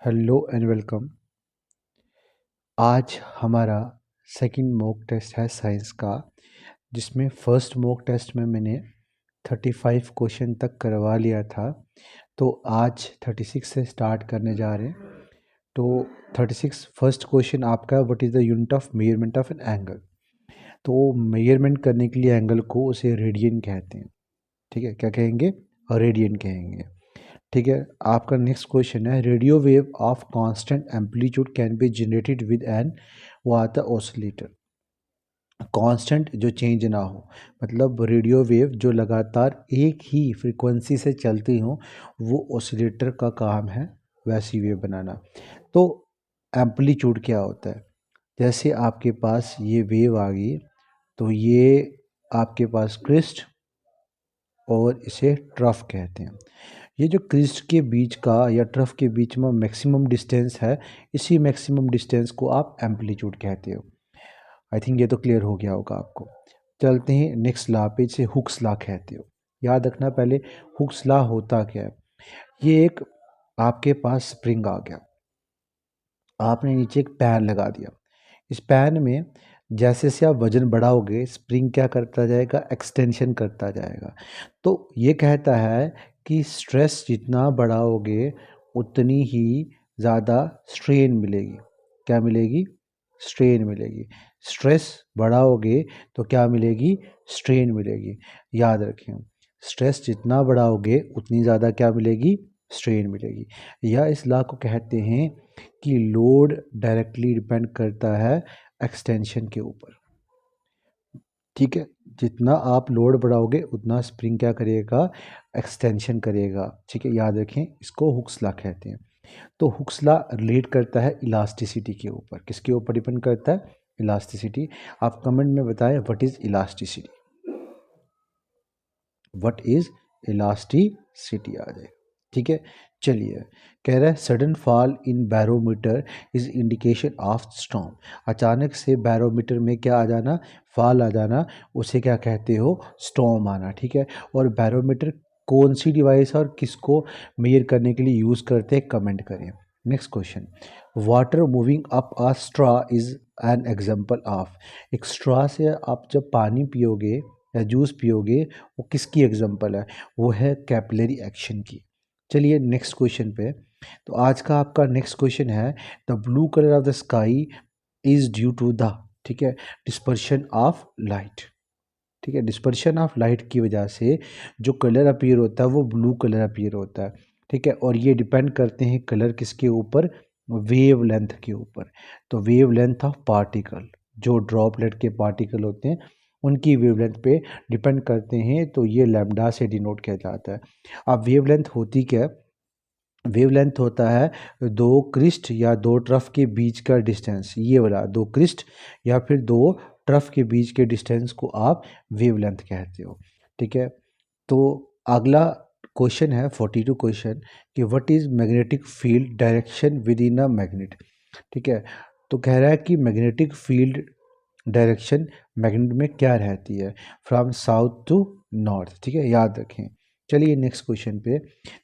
Hello and welcome. आज हमारा second mock test है साइंस का, जिसमें फर्स्ट मॉक टेस्ट में मैंने 35 क्वेश्चन तक करवा लिया था। तो आज 36 से स्टार्ट करने जा रहे हैं। तो 36 फर्स्ट क्वेश्चन आपका, what is the unit of measurement of an angle. तो मेजरमेंट करने के लिए एंगल को उसे रेडियन कहते हैं। ठीक है, क्या कहेंगे? रेडियन कहेंगे। ठीक है, आपका नेक्स्ट क्वेश्चन है, radio wave of constant amplitude can be generated with an, वो आता है ऑसिलेटर। कांस्टेंट जो चेंज ना हो, मतलब रेडियो वेव जो लगातार एक ही फ्रीक्वेंसी से चलती हो, वो ऑसिलेटर का काम है वैसी वेव बनाना। तो एम्पलीट्यूड क्या होता है? जैसे आपके पास ये वेव आ गई, तो ये आपके पास क्रिस्ट और इसे ट्रफ कहते हैं। ये जो क्रिस्ट के बीच का या ट्रफ के बीच में मैक्सिमम डिस्टेंस है, इसी मैक्सिमम डिस्टेंस को आप एम्पलीट्यूड कहते हो। आई थिंक ये तो क्लियर हो गया होगा आपको। चलते हैं नेक्स्ट लॉ पे, इसे हुक्स लॉ कहते हो। याद रखना पहले हुक्स लॉ होता क्या है। ये एक आपके पास स्प्रिंग आ गया, आपने नीचे एक पैन लगा दिया। इस पैन में जैसे जैसे आप वजन बढ़ाओगे, स्प्रिंग क्या करता जाएगा? एक्सटेंशन करता जाएगा। तो ये कहता है कि स्ट्रेस जितना बढ़ाओगे उतनी ही ज़्यादा स्ट्रेन मिलेगी। क्या मिलेगी? स्ट्रेन मिलेगी। स्ट्रेस बढ़ाओगे तो क्या मिलेगी? स्ट्रेन मिलेगी। याद रखें, स्ट्रेस जितना बढ़ाओगे उतनी ज़्यादा क्या मिलेगी? स्ट्रेन मिलेगी। या इस लॉ को कहते हैं कि लोड डायरेक्टली डिपेंड करता है एक्सटेंशन के ऊपर। ठीक है, जितना आप लोड बढ़ाओगे उतना स्प्रिंग क्या करेगा? एक्सटेंशन करेगा। ठीक है, याद रखें, इसको हुक्स लॉ कहते हैं। तो हुक्स लॉ रिलेट करता है इलास्टिसिटी के ऊपर। किसके ऊपर डिपेंड करता है? इलास्टिसिटी। आप कमेंट में बताएं what is elasticity. What is elasticity आ जाए। ठीक है, चलिए। कह रहा है sudden fall in barometer is indication of storm. अचानक से बैरोमीटर में क्या आ जाना? फॉल आ जाना, उसे क्या कहते हो? स्टॉर्म आना। ठीक है, और बैरोमीटर कौन सी डिवाइस है और किसको मेजर करने के लिए यूज़ करते हैं? कमेंट करें। Next question, water moving up a straw is an example of. एक स्ट्रॉ से आप जब पानी पियोगे या जूस पियोगे, वो किसकी एग्जाम्पल है? वो है कैपिलरी एक्शन की। चलिए नेक्स्ट क्वेश्चन पे। तो आज का आपका नेक्स्ट क्वेश्चन है, the blue colour of the sky is due to the, ठीक है, डिस्पर्शन ऑफ लाइट। ठीक है, डिस्पर्शन ऑफ लाइट की वजह से जो कलर अपीयर होता है वो ब्लू कलर अपीयर होता है। ठीक है, और ये डिपेंड करते हैं कलर किसके ऊपर? वेव लेंथ के ऊपर। तो वेव लेंथ ऑफ पार्टिकल, जो ड्रॉपलेट के पार्टिकल होते हैं उनकी वेवलेंथ पे डिपेंड करते हैं। तो ये लैम्डा से डिनोट किया जाता है। अब वेवलेंथ होती क्या है? वेवलेंथ होता है दो क्रिस्ट या दो ट्रफ के बीच का डिस्टेंस। ये वाला दो क्रिस्ट या फिर दो ट्रफ के बीच के डिस्टेंस को आप वेवलेंथ कहते हो। ठीक है, तो अगला क्वेश्चन है 42 क्वेश्चन, कि what is magnetic field direction with in a magnet. ठीक है, तो कह रहा है कि मैग्नेटिक फील्ड डायरेक्शन मैग्नेट में क्या रहती है? From south to north. ठीक है, याद रखें। चलिए नेक्स्ट क्वेश्चन पे,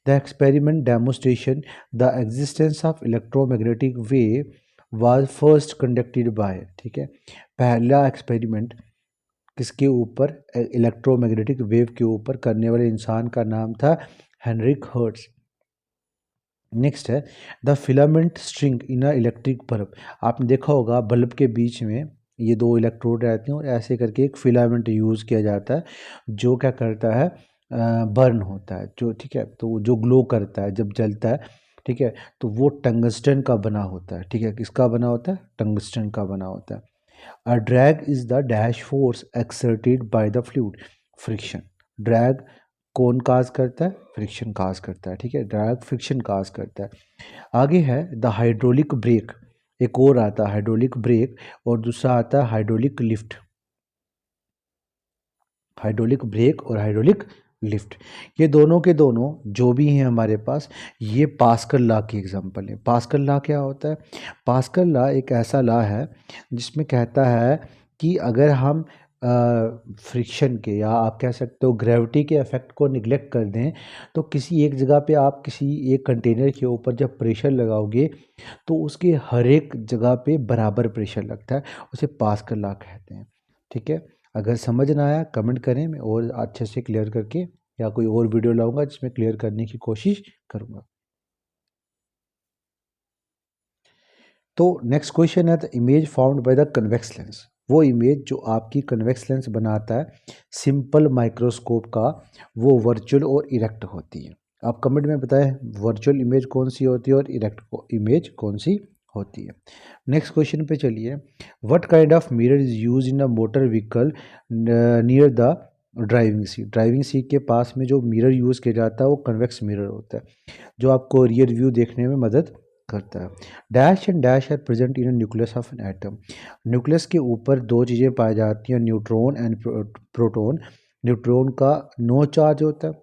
the experiment demonstration the existence of electromagnetic wave was first conducted by. ठीक है, पहला एक्सपेरिमेंट किसके ऊपर? इलेक्ट्रोमैग्नेटिक वेव के ऊपर करने वाले इंसान का नाम था हेनरिक हर्ट्ज। नेक्स्ट है, the filament string in a electric bulb. आपने देखा होगा बल्ब के बीच में ये दो इलेक्ट्रोड रहते हैं और ऐसे करके एक फिलामेंट यूज़ किया जाता है, जो क्या करता है? बर्न होता है जो। ठीक है, तो जो ग्लो करता है जब जलता है। ठीक है, तो वो टंगस्टन का बना होता है। ठीक है, किसका बना होता है? टंगस्टन का बना होता है। A drag is the dash force exerted by the fluid. Friction, drag कौन काज करता है? फ्रिक्शन काज करता है। ठीक है, ड्रैग फ्रिक्शन काज करता है। आगे है द हाइड्रोलिक ब्रेक। एक और आता है हाइड्रोलिक ब्रेक और दूसरा आता है हाइड्रोलिक लिफ्ट। हाइड्रोलिक ब्रेक और हाइड्रोलिक लिफ्ट, ये दोनों के दोनों जो भी हैं हमारे पास, ये पास्कल लॉ की एग्जांपल है। पास्कल लॉ क्या होता है? पास्कल लॉ एक ऐसा लॉ है जिसमें कहता है कि अगर हम फ्रिक्शन के या आप कह सकते हो ग्रेविटी के इफेक्ट को निगलेक्ट कर दें, तो किसी एक जगह पे आप किसी एक कंटेनर के ऊपर जब प्रेशर लगाओगे तो उसके हर एक जगह पे बराबर प्रेशर लगता है, उसे पास्कल लॉ कहते हैं। ठीक है, अगर समझ ना आया कमेंट करें, मैं और अच्छे से क्लियर करके या कोई और वीडियो लाऊंगा जिसमें क्लियर करने की कोशिश करूंगा। तो नेक्स्ट क्वेश्चन है the image found by the convex lens. वो इमेज जो आपकी कन्वेक्स लेंस बनाता है सिंपल माइक्रोस्कोप का, वो वर्चुअल और इरेक्ट होती है। आप कमेंट में बताएं वर्चुअल इमेज कौन सी होती है और इरेक्ट इमेज कौन सी होती है। नेक्स्ट क्वेश्चन पे चलिए। What kind of mirror is use in a motor vehicle near the driving seat. Driving seat के पास में जो मिरर यूज़ किया जाता है वो कन्वेक्स मिरर होता है, जो आपको रियर व्यू देखने में मदद करता है। Dash and dash are present in nucleus of an atom. Nucleus के ऊपर दो चीज़ें पाई जाती हैं, न्यूट्रॉन एंड प्रोटॉन। न्यूट्रॉन का नो चार्ज होता है,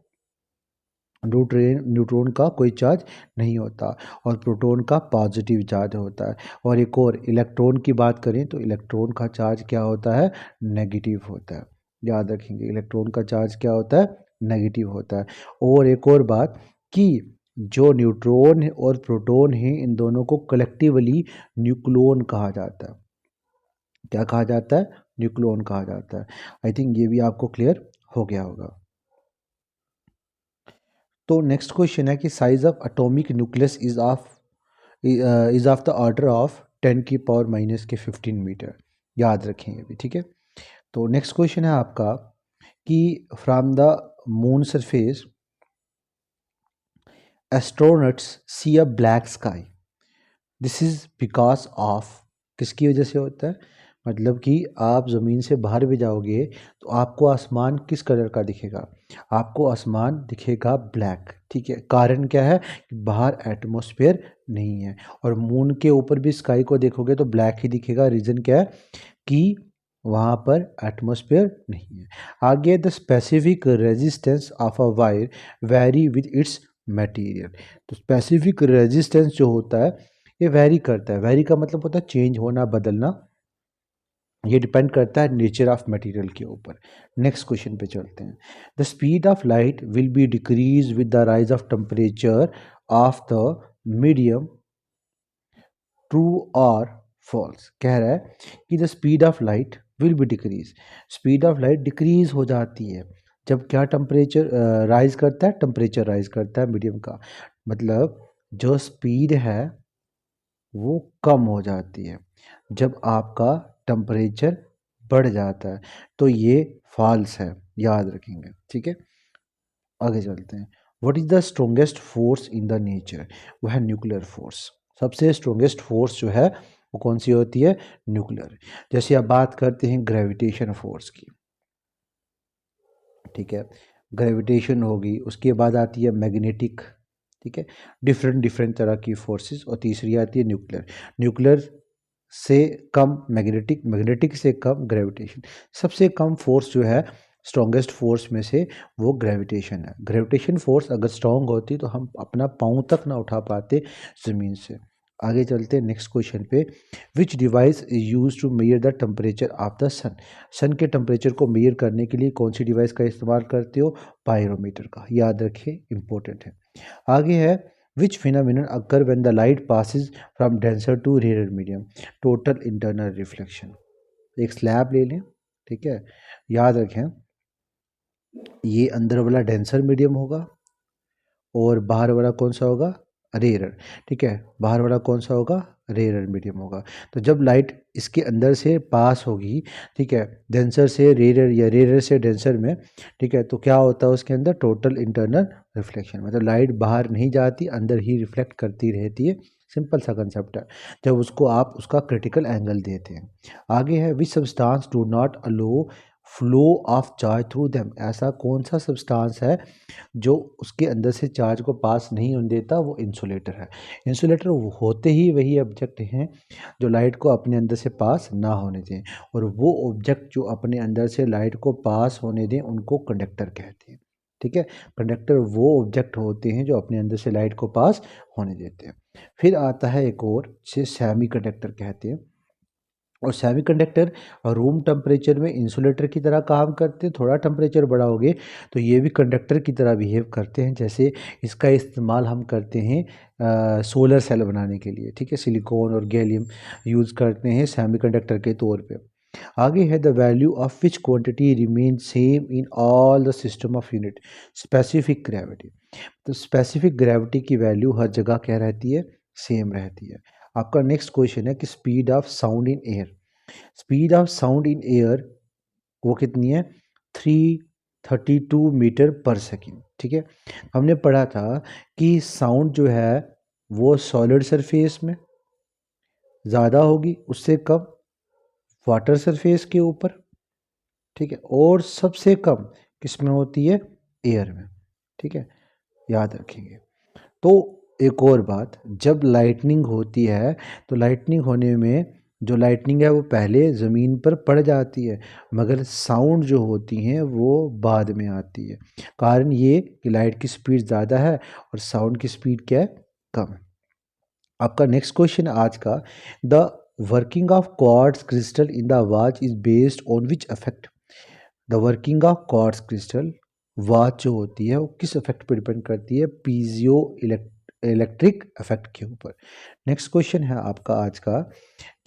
न्यूट्रॉन का कोई चार्ज नहीं होता, और प्रोटॉन का पॉजिटिव चार्ज होता है। और एक और इलेक्ट्रॉन की बात करें तो इलेक्ट्रॉन का चार्ज क्या होता है, नेगेटिव होता है। याद रखेंगे इलेक्ट्रॉन का चार्ज क्या होता है, नेगेटिव होता है। और एक और बात कि जो न्यूट्रॉन और प्रोटॉन हैं इन दोनों को कलेक्टिवली न्यूक्लियॉन कहा जाता है। क्या कहा जाता है, न्यूक्लियॉन कहा जाता है। आई थिंक ये भी आपको क्लियर हो गया होगा। तो नेक्स्ट क्वेश्चन है कि size of atomic nucleus is of the order of 10⁻⁻15 metre. याद रखेंगे अभी, ठीक है। तो नेक्स्ट क्वेश्चन है आपका कि from the moon surface astronauts see a black sky, this is because of, किसकी वजह से होता है, मतलब कि आप ज़मीन से बाहर भी जाओगे तो आपको आसमान किस कलर का दिखेगा, आपको आसमान दिखेगा ब्लैक। ठीक है, कारण क्या है कि बाहर एटमॉस्फेयर नहीं है, और मून के ऊपर भी स्काई को देखोगे तो ब्लैक ही दिखेगा। रीज़न क्या है कि वहाँ पर एटमॉस्फेयर नहीं है। आगे the specific resistance of a wire very with its material. तो स्पेसिफिक रेजिस्टेंस जो होता है ये वेरी करता है, वेरी का मतलब होता है चेंज होना, बदलना। ये डिपेंड करता है नेचर ऑफ मटेरियल के ऊपर। नेक्स्ट क्वेश्चन पे चलते हैं। The speed of light will be decrease with the rise of temperature of the medium, true और फॉल्स। कह रहा है कि the speed of light will be decrease, speed of light decrease हो जाती है जब क्या टेम्परेचर राइज करता है, टेम्परेचर राइज करता है मीडियम का, मतलब जो स्पीड है वो कम हो जाती है जब आपका टेम्परेचर बढ़ जाता है। तो ये फॉल्स है, याद रखेंगे, ठीक है। आगे चलते हैं। What is the strongest force in the nature, वो है न्यूक्लियर फोर्स। सबसे स्ट्रोंगेस्ट फोर्स जो है वो कौन सी होती है, न्यूक्लियर। जैसे आप बात करते हैं ग्रेविटेशन फोर्स की, ठीक है, ग्रेविटेशन होगी, उसके बाद आती है मैग्नेटिक, ठीक है, डिफरेंट डिफरेंट तरह की फोर्सेस, और तीसरी आती है न्यूक्लियर। न्यूक्लियर से कम मैग्नेटिक, मैग्नेटिक से कम ग्रेविटेशन। सबसे कम फोर्स जो है स्ट्रॉन्गेस्ट फोर्स में से वो ग्रेविटेशन है। ग्रेविटेशन फोर्स अगर स्ट्रॉन्ग होती तो हम अपना पाँव तक ना उठा पाते ज़मीन से। आगे चलते हैं नेक्स्ट क्वेश्चन पे। Which device is use to measure the temperature of the sun. Sun के टेम्परेचर को मेयर करने के लिए कौन सी डिवाइस का इस्तेमाल करते हो, पायरोमीटर का। याद रखिए, इंपॉर्टेंट है। आगे है which phenomenon occur when the light passes from denser to rare medium, total internal reflection. एक स्लैब ले लें, ठीक है, याद रखें ये अंदर वाला डेंसर मीडियम होगा और बाहर वाला कौन सा होगा, रेयर। ठीक है, बाहर वाला कौन सा होगा, रेयर मीडियम होगा। तो जब लाइट इसके अंदर से पास होगी, ठीक है, डेंसर से रेयर या रेयर से डेंसर में, ठीक है, तो क्या होता है उसके अंदर, टोटल इंटरनल रिफ्लेक्शन, मतलब लाइट बाहर नहीं जाती, अंदर ही रिफ्लेक्ट करती रहती है। सिंपल सा कंसेप्ट है जब उसको आप उसका क्रिटिकल एंगल देते हैं। आगे है which substance do not allow flow of charge through them. ऐसा कौन सा सब्सटेंस है जो उसके अंदर से चार्ज को पास नहीं होने देता, वो इंसुलेटर है। इंसुलेटर होते ही वही ऑब्जेक्ट हैं जो लाइट को अपने अंदर से पास ना होने दें, और वो ऑब्जेक्ट जो अपने अंदर से लाइट को पास होने दें उनको कंडक्टर कहते हैं। ठीक है, कंडक्टर वो ऑब्जेक्ट होते हैं जो अपने अंदर से लाइट को पास होने देते हैं। फिर आता है एक और, जिसे सेमी कंडक्टर कहते हैं। और सेमीकंडक्टर रूम टेम्परेचर में इंसुलेटर की तरह काम करते हैं। थोड़ा टेम्परेचर बढ़ाओगे तो ये भी कंडक्टर की तरह बिहेव करते हैं। जैसे इसका इस्तेमाल हम करते हैं सोलर सेल बनाने के लिए, ठीक है। सिलिकॉन और गैलियम यूज़ करते हैं सेमीकंडक्टर के तौर पे। आगे है the value of which quantity remain same in all the system of unit, specific gravity. तो स्पेसिफिक ग्रेविटी की वैल्यू हर जगह क्या रहती है, सेम रहती है। आपका नेक्स्ट क्वेश्चन है कि speed of sound in air. Speed of sound in air वो कितनी है, 332 मीटर पर सेकेंड, ठीक है। हमने पढ़ा था कि साउंड जो है वो सॉलिड सरफेस में ज़्यादा होगी, उससे कम वाटर सरफेस के ऊपर, ठीक है, और सबसे कम किस में होती है, एयर में, ठीक है, याद रखेंगे। तो एक और बात, जब लाइटनिंग होती है तो लाइटनिंग होने में जो लाइटनिंग है वो पहले ज़मीन पर पड़ जाती है, मगर साउंड जो होती हैं वो बाद में आती है। कारण ये कि लाइट की स्पीड ज़्यादा है और साउंड की स्पीड क्या है, कम है। आपका नेक्स्ट क्वेश्चन आज का, the working of quartz crystal in the watch is based on which affect. The working of quartz crystal, watch जो होती है वो किस इफेक्ट पर डिपेंड करती है, पीजियो इलेक्ट्रिक इफेक्ट के ऊपर। नेक्स्ट क्वेश्चन है आपका आज का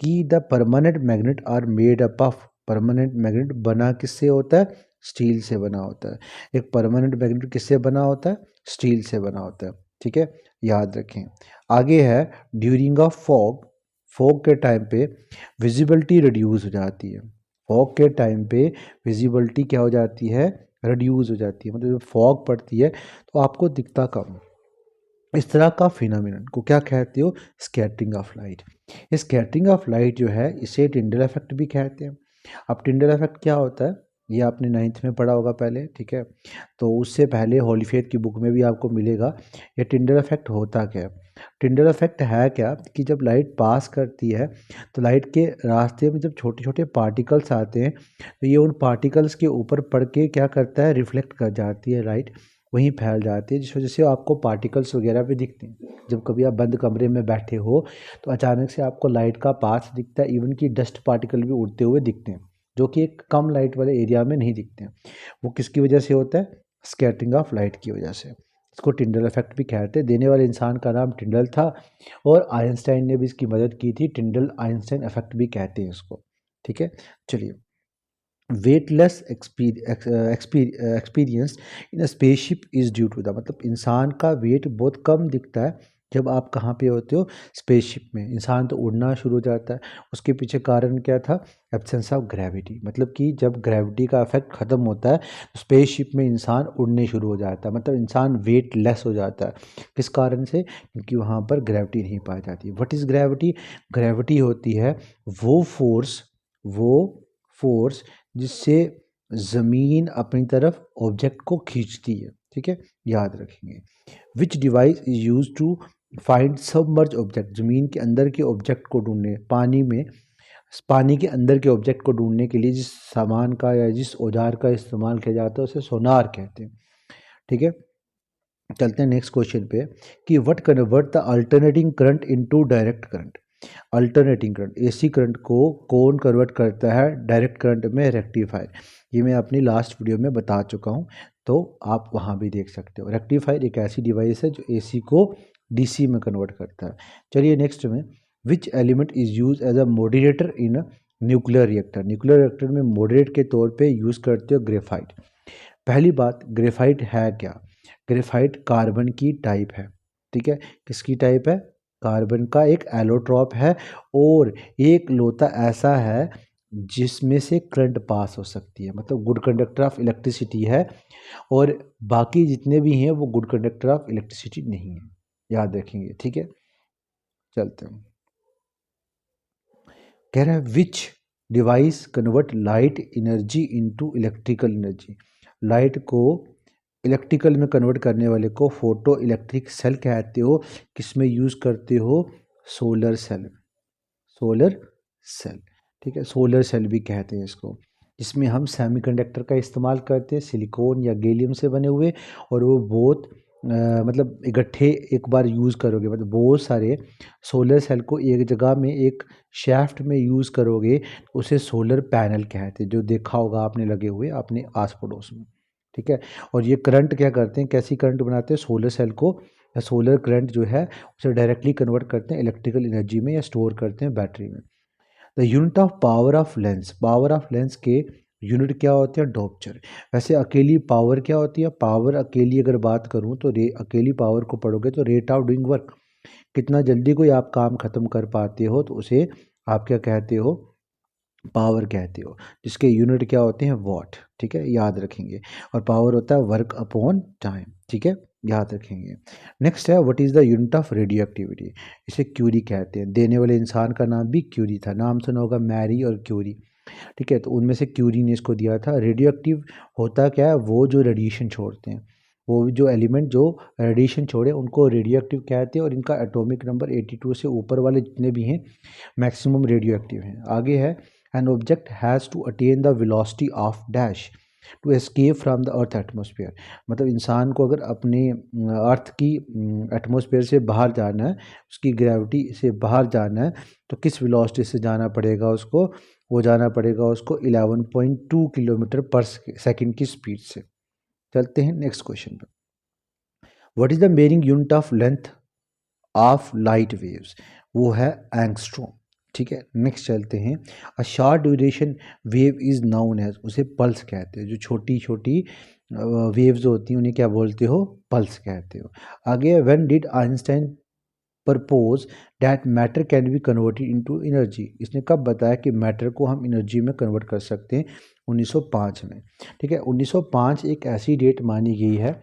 कि the permanent magnet are made up of. Permanent magnet बना किससे होता है, स्टील से बना होता है। एक परमानेंट मैग्नेट किससे बना होता है, स्टील से बना होता है, ठीक है, याद रखें। आगे है ड्यूरिंग ऑफ फॉग। फॉग के टाइम पे विजिबिलिटी रिड्यूस हो जाती है। फॉग के टाइम पे विजिबिलिटी क्या हो जाती है, रिड्यूस हो जाती है, मतलब जब फॉग पड़ती है तो आपको दिखता कम। इस तरह का फिनोमिनन को क्या कहते हो, स्कैटरिंग ऑफ लाइट। ये स्कैटरिंग ऑफ लाइट जो है इसे टिंडल इफेक्ट भी कहते हैं। अब टिंडल इफेक्ट क्या होता है, ये आपने 9th में पढ़ा होगा पहले, ठीक है। तो उससे पहले हॉलीफेथ की बुक में भी आपको मिलेगा। ये टिंडल इफेक्ट होता क्या है। टिंडल इफेक्ट है क्या कि जब लाइट पास करती है तो लाइट के रास्ते में जब छोटे छोटे पार्टिकल्स आते हैं तो ये उन पार्टिकल्स के ऊपर पड़ के क्या करता है, रिफ्लेक्ट कर जाती है लाइट, वहीं फैल जाती है, जिस वजह से आपको पार्टिकल्स वगैरह भी दिखते हैं। जब कभी आप बंद कमरे में बैठे हो तो अचानक से आपको लाइट का पाथ दिखता है, इवन कि डस्ट पार्टिकल भी उड़ते हुए दिखते हैं, जो कि एक कम लाइट वाले एरिया में नहीं दिखते हैं। वो किसकी वजह से होता है, स्कैटरिंग ऑफ लाइट की वजह से। इसको टिंडल इफेक्ट भी कहते हैं। देने वाले इंसान का नाम टिंडल था और आइंस्टाइन ने भी इसकी मदद की थी। टिंडल आइंस्टाइन इफेक्ट भी कहते हैं इसको, ठीक है। चलिए, weightless experience in a spaceship is due to the, मतलब इंसान का वेट बहुत कम दिखता है जब आप कहाँ पे होते हो, स्पेसशिप में। इंसान तो उड़ना शुरू हो जाता है, उसके पीछे कारण क्या था, एब्सेंस ऑफ ग्रेविटी। मतलब कि जब ग्रेविटी का इफेक्ट ख़त्म होता है तो स्पेसशिप में इंसान उड़ने शुरू हो जाता है, मतलब इंसान वेट लेस हो जाता है। किस कारण से, क्योंकि वहाँ पर ग्रेविटी नहीं पाई जाती। व्हाट इज़ ग्रेविटी, ग्रेविटी होती है वो फोर्स जिससे ज़मीन अपनी तरफ ऑब्जेक्ट को खींचती है, ठीक है, याद रखेंगे। Which device is use to find submerge object, ज़मीन के अंदर के ऑब्जेक्ट को ढूंढने, पानी में, पानी के अंदर के ऑब्जेक्ट को ढूंढने के लिए जिस सामान का या जिस औजार का इस्तेमाल किया जाता है उसे सोनार कहते हैं, ठीक है। चलते हैं नेक्स्ट क्वेश्चन पे कि what convert the alternating current into direct current. Alternating current, AC current को कौन कन्वर्ट करता है डायरेक्ट करंट में, रेक्टिफायर। ये मैं अपनी लास्ट वीडियो में बता चुका हूँ, तो आप वहाँ भी देख सकते हो। रेक्टिफायर एक ऐसी डिवाइस है जो एसी को डीसी में कन्वर्ट करता है। चलिए नेक्स्ट में, which element is use as a moderator in nuclear reactor. Nuclear reactor में मॉडरेट के तौर पे यूज़ करते हो ग्रेफाइट। पहली बात, ग्रेफाइट है क्या, ग्रेफाइट कार्बन की टाइप है, ठीक है। किसकी टाइप है, कार्बन का एक एलोट्रॉप है, और एक लोता ऐसा है जिसमें से करंट पास हो सकती है, मतलब गुड कंडक्टर ऑफ इलेक्ट्रिसिटी है, और बाकी जितने भी हैं वो गुड कंडक्टर ऑफ इलेक्ट्रिसिटी नहीं है, याद रखेंगे, ठीक है। चलते हैं, कह रहा है विच device convert light energy into electrical energy. Light को इलेक्ट्रिकल में कन्वर्ट करने वाले को फोटो इलेक्ट्रिक सेल कहते हो। किस में यूज़ करते हो, सोलर सेल, सोलर सेल, ठीक है, सोलर सेल भी कहते हैं इसको। जिसमें हम सेमीकंडक्टर का इस्तेमाल करते हैं, सिलिकॉन या गैलियम से बने हुए, और वो बहुत मतलब इकट्ठे एक बार यूज़ करोगे, मतलब बहुत सारे सोलर सेल को एक जगह में एक शैफ्ट में यूज़ करोगे, उसे सोलर पैनल कहते हैं, जो देखा होगा आपने लगे हुए अपने आस पड़ोस में। ठीक है। और ये करंट क्या करते हैं, कैसी करंट बनाते हैं, सोलर सेल को या सोलर करंट जो है उसे डायरेक्टली कन्वर्ट करते हैं इलेक्ट्रिकल एनर्जी में या स्टोर करते हैं बैटरी में। The unit of power of lens के यूनिट क्या होते हैं, डॉप्चर। वैसे अकेली पावर क्या होती है, पावर अकेली अगर बात करूं तो अकेली पावर को पढ़ोगे तो रेट ऑफ डूइंग वर्क, कितना जल्दी कोई आप काम खत्म कर पाते हो, तो उसे आप क्या कहते हो, पावर कहते हो, जिसके यूनिट क्या होते हैं, वॉट। ठीक है, याद रखेंगे। और पावर होता है वर्क अपॉन टाइम। ठीक है, याद रखेंगे। नेक्स्ट है what is the unit of radio activity. इसे क्यूरी कहते हैं। देने वाले इंसान का नाम भी क्यूरी था, नाम सुना होगा मैरी और क्यूरी। ठीक है, तो उनमें से क्यूरी ने इसको दिया था। रेडियो एक्टिव होता क्या है, वो जो रेडिएशन छोड़ते हैं, वो जो एलिमेंट जो रेडिएशन छोड़े उनको रेडियो एक्टिव कहते हैं, और इनका एटॉमिक नंबर 82 से ऊपर वाले जितने भी हैं मैक्सिमम रेडियो एक्टिव हैं। आगे है an object has to attain the velocity of dash to escape from the earth atmosphere. मतलब इंसान को अगर अपने अर्थ की एटमोसफियर से बाहर जाना है, उसकी ग्रेविटी से बाहर जाना है, तो किस वेलोसिटी से जाना पड़ेगा उसको, वो जाना पड़ेगा उसको 11.2 किलोमीटर पर सेकंड की स्पीड से। चलते हैं नेक्स्ट क्वेश्चन पे। What is the measuring unit of length of light waves, वो है एंगस्ट्रॉम। ठीक है, नेक्स्ट चलते हैं। A short duration wave is known as, उसे पल्स कहते हैं। जो छोटी छोटी वेव्स होती हैं उन्हें क्या बोलते हो, पल्स कहते हो। आगे, when did Einstein propose that matter can be converted into energy, इसने कब बताया कि मैटर को हम एनर्जी में कन्वर्ट कर सकते हैं, 1905 में। ठीक है, 1905 एक ऐसी डेट मानी गई है,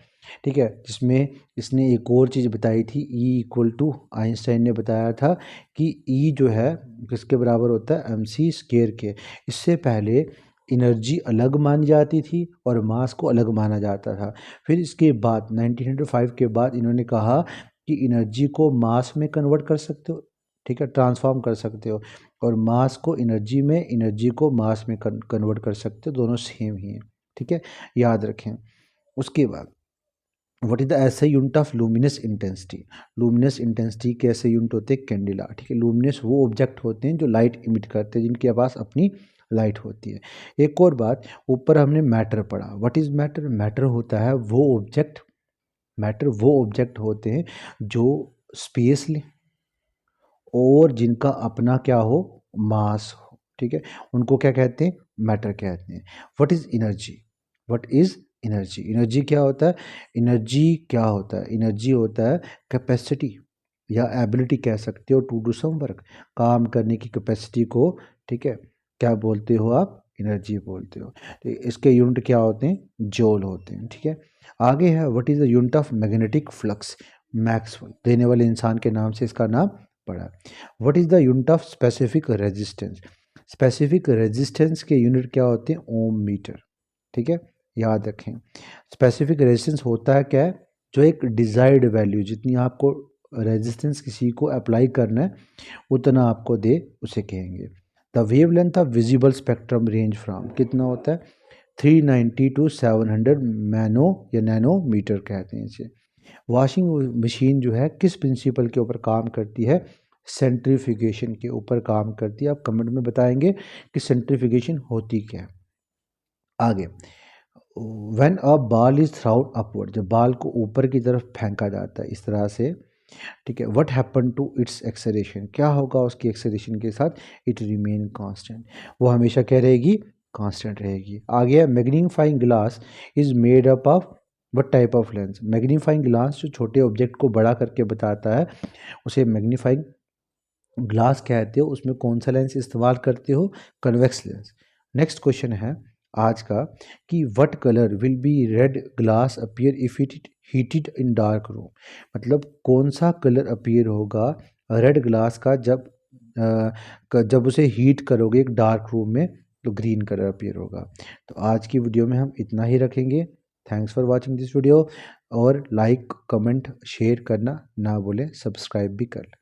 ठीक है, जिसमें इसने एक और चीज़ बताई थी, ई इक्वल टू, आइंस्टाइन ने बताया था कि ई जो है किसके बराबर होता है, एम सी स्केयर के। इससे पहले एनर्जी अलग मानी जाती थी और मास को अलग माना जाता था। फिर इसके बाद 1905 के बाद इन्होंने कहा कि एनर्जी को मास में कन्वर्ट कर सकते हो, ठीक है, ट्रांसफॉर्म कर सकते हो, और मास को एनर्जी में, एनर्जी को मास में कन्वर्ट कर सकते हो, दोनों सेम ही हैं। ठीक है, याद रखें। उसके बाद व्हाट इज द ऐसे unit of luminous intensity. Luminous intensity के ऐसे यूनिट होते हैं कैंडिला। ठीक है, लूमिनस वो ऑब्जेक्ट होते हैं जो लाइट इमिट करते हैं, जिनके पास अपनी लाइट होती है। एक और बात, ऊपर हमने मैटर पढ़ा। व्हाट इज मैटर, मैटर होता है वो ऑब्जेक्ट, मैटर वो ऑब्जेक्ट होते हैं जो स्पेस ले और जिनका अपना क्या हो, मास हो। ठीक है, उनको क्या कहते हैं, मैटर कहते हैं। What is energy, what is energy, energy क्या होता है, एनर्जी क्या होता है, एनर्जी होता है कैपेसिटी या एबिलिटी कह सकते हो, टू डू सम वर्क, काम करने की कैपेसिटी को, ठीक है, क्या बोलते हो आप, एनर्जी बोलते हो। तो इसके यूनिट क्या होते हैं, जूल होते हैं। ठीक है, आगे है what is the unit of magnetic flux, Maxwell, देने वाले इंसान के नाम से इसका नाम पड़ा। What is the unit of specific resistance, specific resistance के यूनिट क्या होते हैं, ओम मीटर। ठीक है, याद रखें। स्पेसिफिक रेजिस्टेंस होता है क्या है, जो एक डिजायर्ड वैल्यू, जितनी आपको रेजिस्टेंस किसी को अप्लाई करना है उतना आपको दे, उसे कहेंगे। The wave length of visible spectrum range from, कितना होता है, 390 टू 700 मैनो या नैनोमीटर कहते हैं इसे। वॉशिंग मशीन जो है किस प्रिंसिपल के ऊपर काम करती है, सेंट्रीफ्यूगेशन के ऊपर काम करती है। आप कमेंट में बताएंगे कि सेंट्रीफ्यूगेशन होती क्या है। आगे, when a ball is thrown upward, जब बाल को ऊपर की तरफ फेंका जाता है इस तरह से, ठीक है, what happen to its acceleration, क्या होगा उसकी एक्सेलेरेशन के साथ, इट रिमेन कांस्टेंट, वो हमेशा क्या रहेगी, कांस्टेंट रहेगी। आगे, magnifying glass is made up of what type of lens, magnifying glass जो छोटे ऑब्जेक्ट को बड़ा करके बताता है उसे मैग्नीफाइंग ग्लास कहते हो। उसमें कौन सा लेंस इस्तेमाल करते हो, कन्वेक्स लेंस। नेक्स्ट क्वेश्चन है आज का कि what colour will be red glass appear if it heated in dark room, मतलब कौन सा कलर अपीयर होगा रेड ग्लास का जब जब उसे हीट करोगे एक डार्क रूम में, तो ग्रीन कलर अपीयर होगा। तो आज की वीडियो में हम इतना ही रखेंगे। Thanks for watching this video, और लाइक कमेंट शेयर करना ना भूलें, सब्सक्राइब भी कर लें।